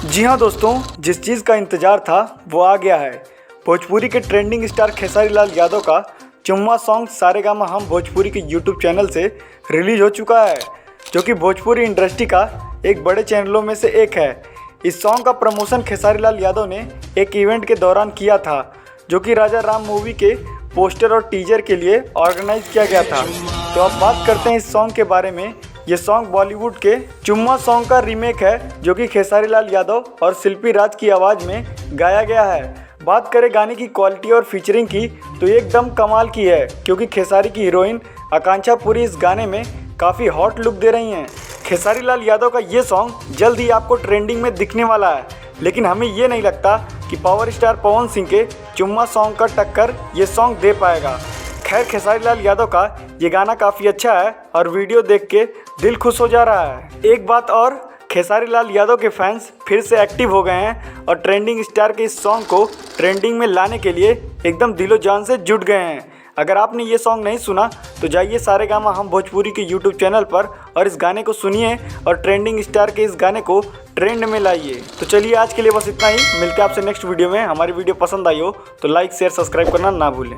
जी हाँ दोस्तों, जिस चीज़ का इंतज़ार था वो आ गया है। भोजपुरी के ट्रेंडिंग स्टार खेसारी लाल यादव का चुम्मा सॉन्ग सारेगामा हम भोजपुरी के यूट्यूब चैनल से रिलीज हो चुका है, जो कि भोजपुरी इंडस्ट्री का एक बड़े चैनलों में से एक है। इस सॉन्ग का प्रमोशन खेसारी लाल यादव ने एक इवेंट के दौरान किया था, जो कि राजा राम मूवी के पोस्टर और टीजर के लिए ऑर्गेनाइज किया गया था। तो अब बात करते हैं इस सॉन्ग के बारे में। ये सॉन्ग बॉलीवुड के चुम्मा सॉन्ग का रीमेक है, जो कि खेसारी लाल यादव और शिल्पी राज की आवाज़ में गाया गया है। बात करें गाने की क्वालिटी और फीचरिंग की, तो ये एकदम कमाल की है, क्योंकि खेसारी की हीरोइन आकांक्षा पुरी इस गाने में काफ़ी हॉट लुक दे रही हैं। खेसारी लाल यादव का ये सॉन्ग जल्द ही आपको ट्रेंडिंग में दिखने वाला है, लेकिन हमें ये नहीं लगता कि पावर स्टार पवन सिंह के चुम्मा सॉन्ग का टक्कर ये सॉन्ग दे पाएगा। खैर, खेसारी लाल यादव का ये गाना काफ़ी अच्छा है और वीडियो देख के दिल खुश हो जा रहा है। एक बात और, खेसारी लाल यादव के फैंस फिर से एक्टिव हो गए हैं और ट्रेंडिंग स्टार के इस सॉन्ग को ट्रेंडिंग में लाने के लिए एकदम दिलो जान से जुट गए हैं। अगर आपने ये सॉन्ग नहीं सुना तो जाइए सारेगामा हम भोजपुरी के यूट्यूब चैनल पर और इस गाने को सुनिए और ट्रेंडिंग स्टार के इस गाने को ट्रेंड में लाइए। तो चलिए, आज के लिए बस इतना ही। मिलते हैं आपसे नेक्स्ट वीडियो में। हमारी वीडियो पसंद आई हो तो लाइक शेयर सब्सक्राइब करना ना भूलें।